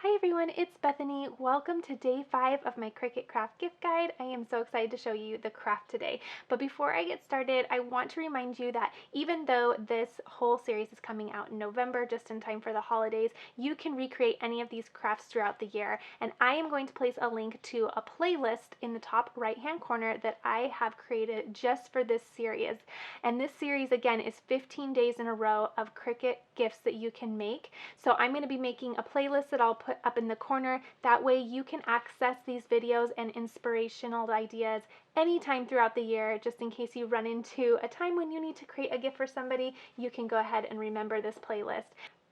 Hi everyone, it's Bethany. Welcome to day 5 of my Cricut Craft Gift Guide. I am so excited to show you the craft today. But before I get started, I want to remind you that even though this whole series is coming out in November, just in time for the holidays, you can recreate any of these crafts throughout the year. And I am going to place a link to a playlist in the top right-hand corner that I have created just for this series. And this series, again, is 15 days in a row of Cricut gifts that you can make. So I'm going to be making a playlist that I'll put up in the corner. That way you can access these videos and inspirational ideas anytime throughout the year, just in case you run into a time when you need to create a gift for somebody, you can go ahead and remember this playlist.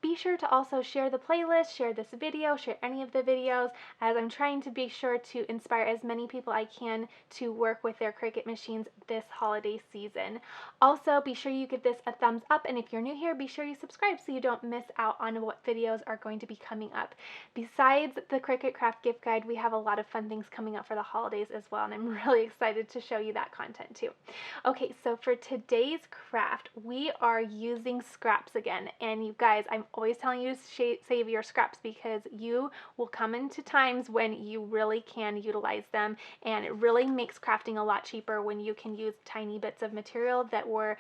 Be sure to also share the playlist, share this video, share any of the videos, as I'm trying to be sure to inspire as many people I can to work with their Cricut machines this holiday season. Also, be sure you give this a thumbs up, and if you're new here, be sure you subscribe so you don't miss out on what videos are going to be coming up. Besides the Cricut Craft Gift Guide, we have a lot of fun things coming up for the holidays as well, and I'm really excited to show you that content too. Okay, so for today's craft, we are using scraps again, and you guys, I'm always telling you to save your scraps because you will come into times when you really can utilize them, and it really makes crafting a lot cheaper when you can use tiny bits of material that were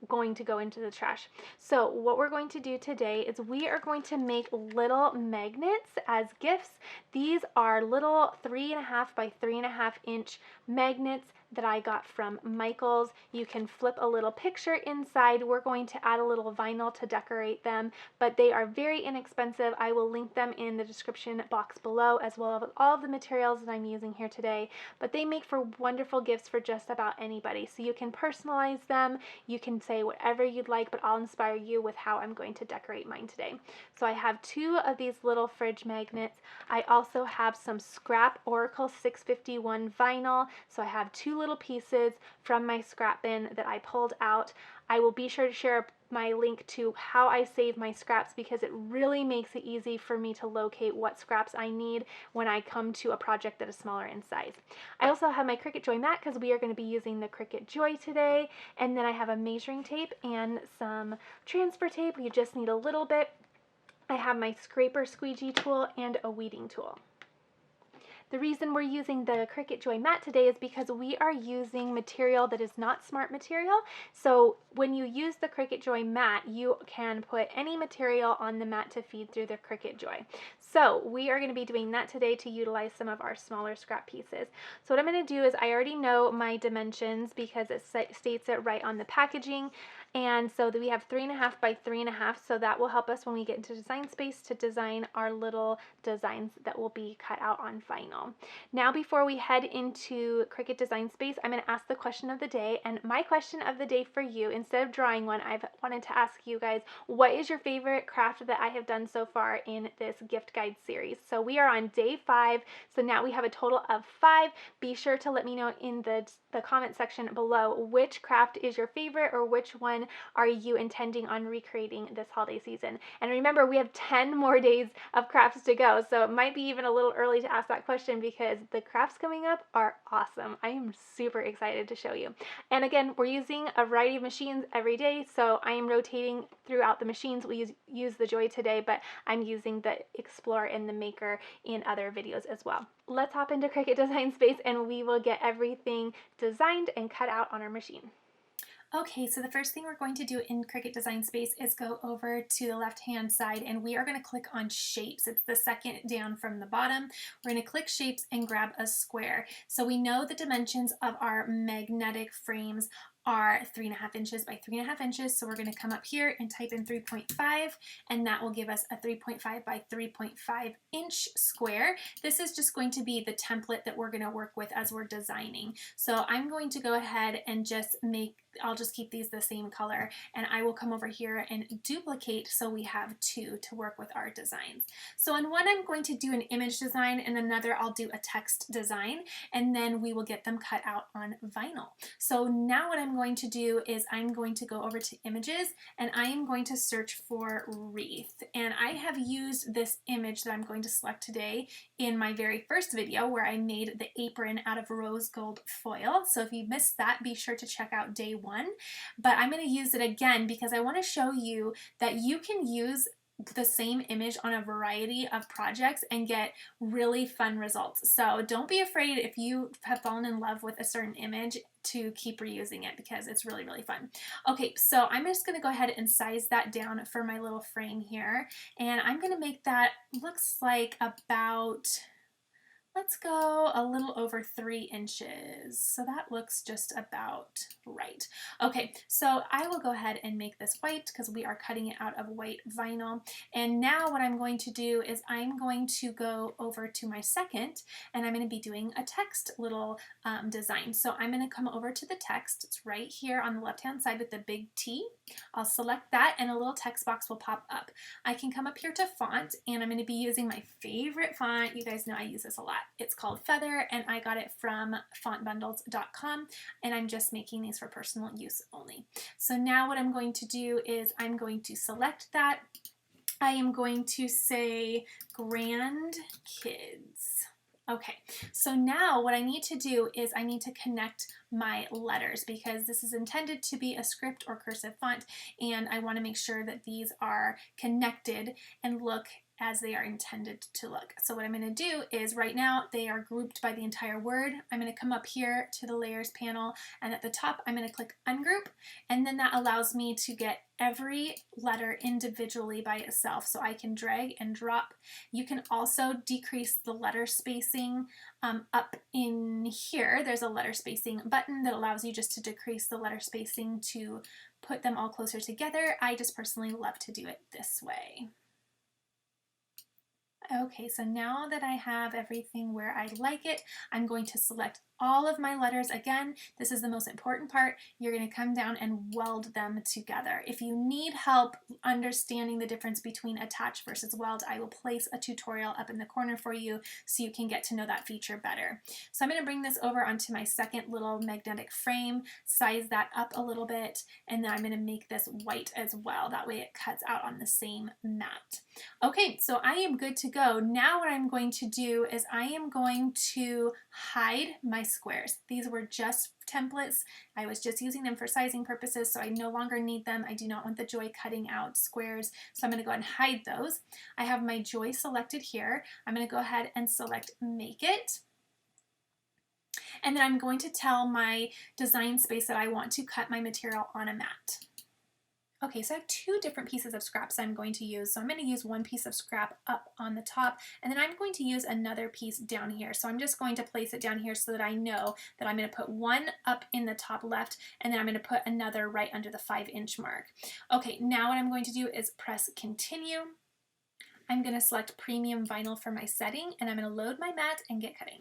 going to go into the trash. So what we're going to do today is we are going to make little magnets as gifts. These are little 3.5 by 3.5 inch magnets that I got from Michael's. You can flip a little picture inside. We're going to add a little vinyl to decorate them, but they are very inexpensive. I will link them in the description box below, as well as all of the materials that I'm using here today. But they make for wonderful gifts for just about anybody. So you can personalize them. You can say whatever you'd like, but I'll inspire you with how I'm going to decorate mine today. So I have 2 of these little fridge magnets. I also have some scrap Oracle 651 vinyl. So I have 2 little pieces from my scrap bin that I pulled out. I will be sure to share my link to how I save my scraps because it really makes it easy for me to locate what scraps I need when I come to a project that is smaller in size. I also have my Cricut Joy mat because we are going to be using the Cricut Joy today, and then I have a measuring tape and some transfer tape. You just need a little bit. I have my scraper squeegee tool and a weeding tool. The reason we're using the Cricut Joy mat today is because we are using material that is not smart material. So when you use the Cricut Joy mat, you can put any material on the mat to feed through the Cricut Joy. So we are going to be doing that today to utilize some of our smaller scrap pieces. So what I'm going to do is I already know my dimensions because it states it right on the packaging. And so we have 3.5 by 3.5, so that will help us when we get into design space to design our little designs that will be cut out on vinyl. Now before we head into Cricut Design Space, I'm going to ask the question of the day, and my question of the day for you, instead of drawing one, I've wanted to ask you guys, what is your favorite craft that I have done so far in this gift guide series? So we are on day 5, so now we have a total of 5. Be sure to let me know in the comment section below which craft is your favorite or which one are you intending on recreating this holiday season. And remember, we have 10 more days of crafts to go, so it might be even a little early to ask that question because the crafts coming up are awesome. I am super excited to show you. And again, we're using a variety of machines every day, so I am rotating throughout the machines. We use the Joy today, but I'm using the Explorer and the Maker in other videos as well. Let's hop into Cricut Design Space and we will get everything designed and cut out on our machine. Okay, so the first thing we're going to do in Cricut Design Space is go over to the left-hand side and we are going to click on Shapes. It's the second down from the bottom. We're going to click Shapes and grab a square. So we know the dimensions of our magnetic frames are 3.5 inches by 3.5 inches. So we're going to come up here and type in 3.5, and that will give us a 3.5 by 3.5 inch square. This is just going to be the template that we're going to work with as we're designing. So I'm going to go ahead and I'll just keep these the same color, and I will come over here and duplicate so we have 2 to work with our designs. So in one I'm going to do an image design, and another I'll do a text design, and then we will get them cut out on vinyl. So now what I'm going to do is I'm going to go over to images and I am going to search for wreath. And I have used this image that I'm going to select today in my very first video where I made the apron out of rose gold foil. So if you missed that, be sure to check out day 1. But I'm going to use it again because I want to show you that you can use the same image on a variety of projects and get really fun results. So don't be afraid if you have fallen in love with a certain image to keep reusing it, because it's really, really fun. Okay, so I'm just gonna go ahead and size that down for my little frame here. And I'm gonna make that, looks like about, let's go a little over 3 inches. So that looks just about right. Okay, so I will go ahead and make this white because we are cutting it out of white vinyl. And now what I'm going to do is I'm going to go over to my second, and I'm going to be doing a text little design. So I'm going to come over to the text. It's right here on the left-hand side with the big T. I'll select that and a little text box will pop up. I can come up here to font, and I'm going to be using my favorite font. You guys know I use this a lot. It's called Feather, and I got it from fontbundles.com, and I'm just making these for personal use only. So now what I'm going to do is I'm going to select that. I am going to say Grand Kids. Okay, so now what I need to do is I need to connect my letters, because this is intended to be a script or cursive font, and I want to make sure that these are connected and look as they are intended to look. So what I'm going to do is, right now they are grouped by the entire word. I'm going to come up here to the layers panel, and at the top I'm going to click ungroup, and then that allows me to get every letter individually by itself, so I can drag and drop. You can also decrease the letter spacing up in here. There's a letter spacing button that allows you just to decrease the letter spacing to put them all closer together. I just personally love to do it this way. Okay, so now that I have everything where I like it, I'm going to select all of my letters again. This is the most important part. You're going to come down and weld them together. If you need help understanding the difference between attach versus weld, I will place a tutorial up in the corner for you so you can get to know that feature better. So I'm going to bring this over onto my second little magnetic frame, size that up a little bit, and then I'm going to make this white as well. That way it cuts out on the same mat. Okay, so I am good to go. Now what I'm going to do is I am going to hide my squares. These were just templates. I was just using them for sizing purposes, so I no longer need them. I do not want the joy cutting out squares, so I'm going to go ahead and hide those. I have my joy selected here. I'm going to go ahead and select Make It. And then I'm going to tell my design space that I want to cut my material on a mat. Okay, so I have 2 different pieces of scraps I'm going to use. So I'm going to use one piece of scrap up on the top, and then I'm going to use another piece down here. So I'm just going to place it down here so that I know that I'm going to put one up in the top left, and then I'm going to put another right under the 5-inch mark. Okay, now what I'm going to do is press Continue. I'm going to select Premium Vinyl for my setting, and I'm going to load my mat and get cutting.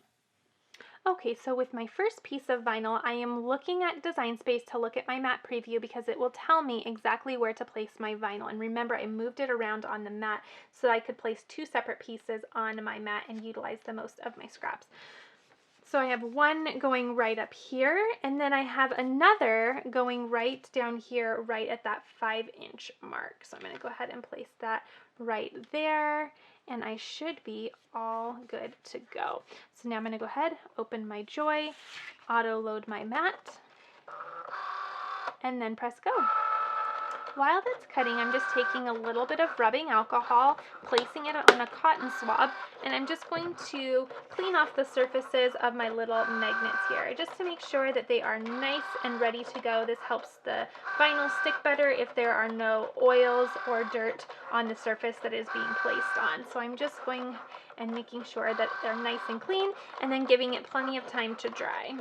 Okay, so with my first piece of vinyl, I am looking at Design Space to look at my mat preview because it will tell me exactly where to place my vinyl. And remember, I moved it around on the mat so that I could place 2 separate pieces on my mat and utilize the most of my scraps. So I have one going right up here, and then I have another going right down here, right at that 5-inch mark. So I'm going to go ahead and place that right there, and I should be all good to go. So now I'm going to go ahead, open my Joy, auto load my mat, and then press go. While that's cutting, I'm just taking a little bit of rubbing alcohol, placing it on a cotton swab, and I'm just going to clean off the surfaces of my little magnets here, just to make sure that they are nice and ready to go. This helps the vinyl stick better if there are no oils or dirt on the surface that is being placed on. So I'm just going and making sure that they're nice and clean, and then giving it plenty of time to dry.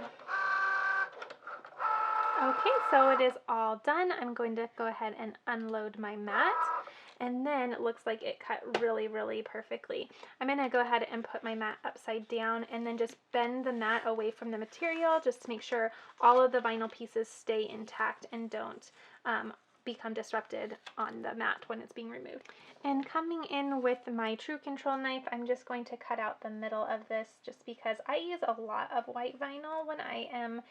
Okay, so it is all done. I'm going to go ahead and unload my mat, and then it looks like it cut really, really perfectly. I'm going to go ahead and put my mat upside down and then just bend the mat away from the material just to make sure all of the vinyl pieces stay intact and don't become disrupted on the mat when it's being removed. And coming in with my True Control knife, I'm just going to cut out the middle of this just because I use a lot of white vinyl when I am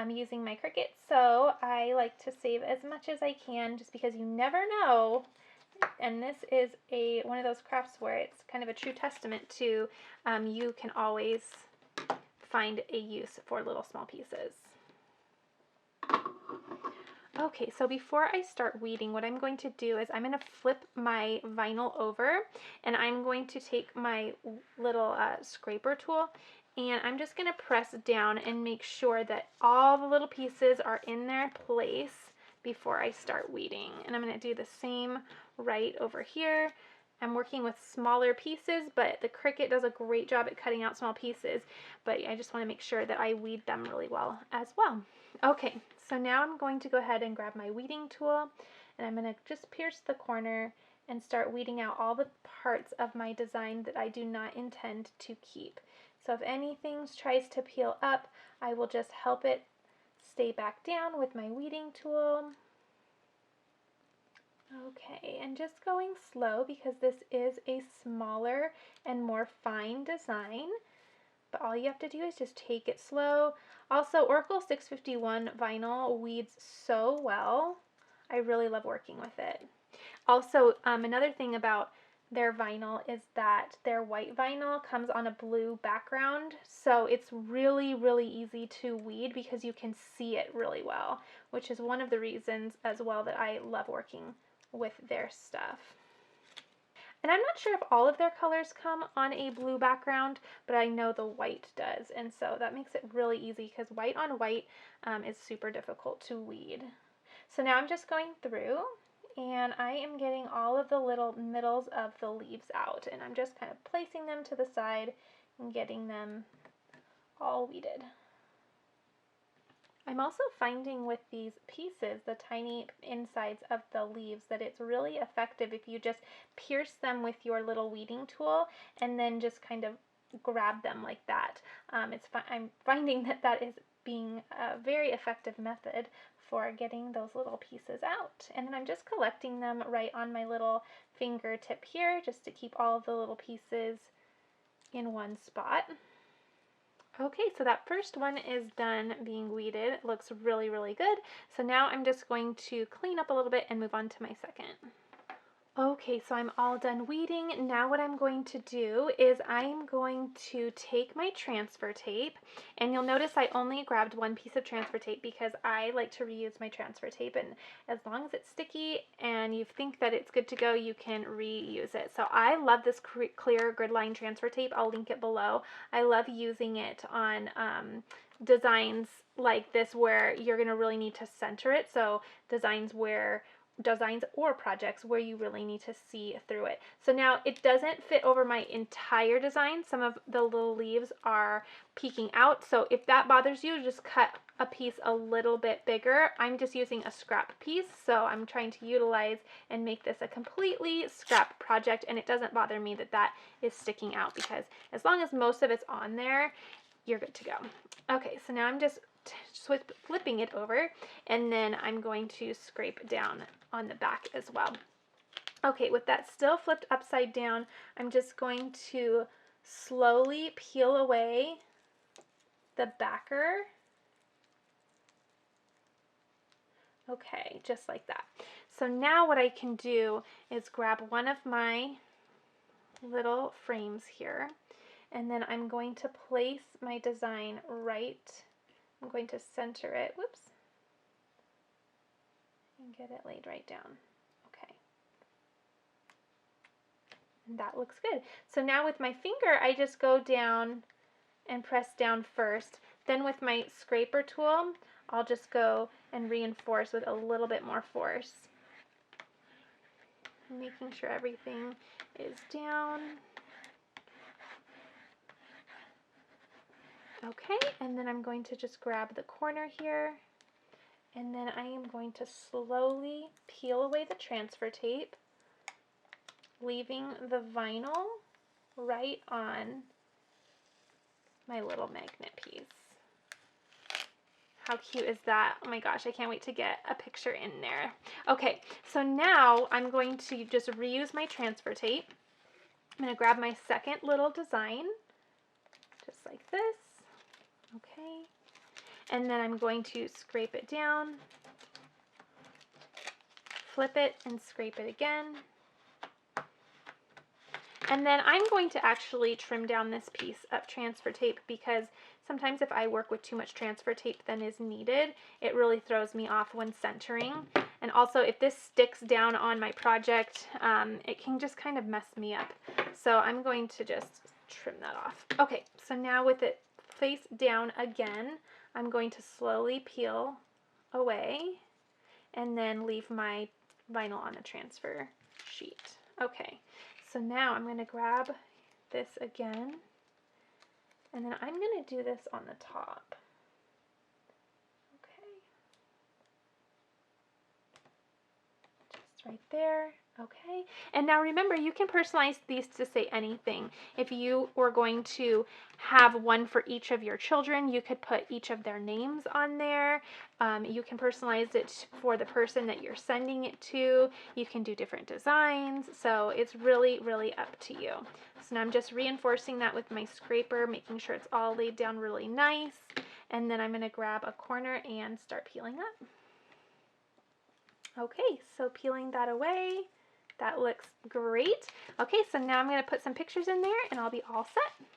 using my Cricut, so I like to save as much as I can just because you never know. And this is one of those crafts where it's kind of a true testament to you can always find a use for little small pieces. Okay, so before I start weeding, what I'm going to do is I'm going to flip my vinyl over, and I'm going to take my little scraper tool, and I'm just going to press down and make sure that all the little pieces are in their place before I start weeding. And I'm going to do the same right over here. I'm working with smaller pieces, but the Cricut does a great job at cutting out small pieces, but I just want to make sure that I weed them really well as well. Okay, so now I'm going to go ahead and grab my weeding tool, and I'm going to just pierce the corner and start weeding out all the parts of my design that I do not intend to keep. So if anything tries to peel up, I will just help it stay back down with my weeding tool. Okay, and just going slow because this is a smaller and more fine design. But all you have to do is just take it slow. Also, Oracle 651 vinyl weeds so well. I really love working with it. Also, another thing about their vinyl is that their white vinyl comes on a blue background, so it's really, really easy to weed because you can see it really well, which is one of the reasons as well that I love working with their stuff. And I'm not sure if all of their colors come on a blue background, but I know the white does, and so that makes it really easy because white on white is super difficult to weed. So now I'm just going through, and I am getting all of the little middles of the leaves out, and I'm just kind of placing them to the side and getting them all weeded. I'm also finding with these pieces, the tiny insides of the leaves, that it's really effective if you just pierce them with your little weeding tool and then just kind of grab them like that. I'm finding that that is being a very effective method for getting those little pieces out. And then I'm just collecting them right on my little fingertip here just to keep all of the little pieces in one spot. Okay, so that first one is done being weeded. It looks really, really good. So now I'm just going to clean up a little bit and move on to my second. Okay, so I'm all done weeding. Now what I'm going to do is I'm going to take my transfer tape, and you'll notice I only grabbed one piece of transfer tape because I like to reuse my transfer tape, and as long as it's sticky and you think that it's good to go, you can reuse it. So I love this clear grid line transfer tape. I'll link it below. I love using it on designs like this where you're going to really need to center it. So designs or projects where you really need to see through it. So now it doesn't fit over my entire design. Some of the little leaves are peeking out. So if that bothers you, just cut a piece a little bit bigger. I'm just using a scrap piece, so I'm trying to utilize and make this a completely scrap project, and it doesn't bother me that that is sticking out because as long as most of it's on there, you're good to go. Okay, so now I'm just flipping it over, and then I'm going to scrape down on the back as well. Okay, with that still flipped upside down, I'm just going to slowly peel away the backer. Okay, just like that. So now what I can do is grab one of my little frames here, and then I'm going to place my design right. I'm going to center it, whoops, and get it laid right down. Okay. And that looks good. So now with my finger, I just go down and press down first. Then with my scraper tool, I'll just go and reinforce with a little bit more force. Making sure everything is down. Okay, and then I'm going to just grab the corner here, and then I am going to slowly peel away the transfer tape, leaving the vinyl right on my little magnet piece. How cute is that? Oh my gosh, I can't wait to get a picture in there. Okay, so now I'm going to just reuse my transfer tape. I'm going to grab my second little design, just like this. Okay, and then I'm going to scrape it down, flip it, and scrape it again. And then I'm going to actually trim down this piece of transfer tape because sometimes if I work with too much transfer tape than is needed, it really throws me off when centering. And also if this sticks down on my project, it can just kind of mess me up. So I'm going to just trim that off. Okay, so now with it face down again, I'm going to slowly peel away and then leave my vinyl on the transfer sheet. Okay, so now I'm going to grab this again, and then I'm going to do this on the top. Okay, just right there. Okay, and now remember, you can personalize these to say anything. If you were going to have one for each of your children, you could put each of their names on there. You can personalize it for the person that you're sending it to. You can do different designs, so it's really, really up to you. So now I'm just reinforcing that with my scraper, making sure it's all laid down really nice, and then I'm going to grab a corner and start peeling up. Okay, so peeling that away. That looks great. Okay, so now I'm going to put some pictures in there and I'll be all set.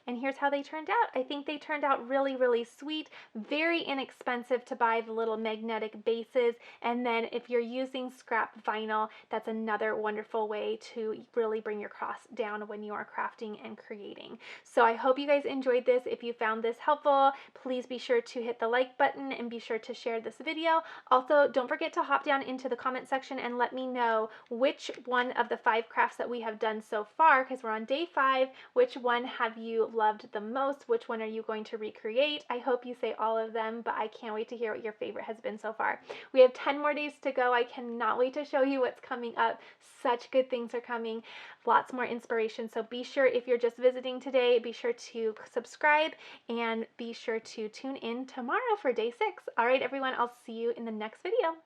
And here's how they turned out. I think they turned out really, really sweet. Very inexpensive to buy the little magnetic bases. And then if you're using scrap vinyl, that's another wonderful way to really bring your costs down when you are crafting and creating. So I hope you guys enjoyed this. If you found this helpful, please be sure to hit the like button and be sure to share this video. Also, don't forget to hop down into the comment section and let me know which one of the 5 crafts that we have done so far, because we're on day 5, which one have you loved the most? Which one are you going to recreate? I hope you say all of them, but I can't wait to hear what your favorite has been so far. We have 10 more days to go. I cannot wait to show you what's coming up. Such good things are coming. Lots more inspiration. So be sure, if you're just visiting today, be sure to subscribe and be sure to tune in tomorrow for day 6. All right, everyone, I'll see you in the next video.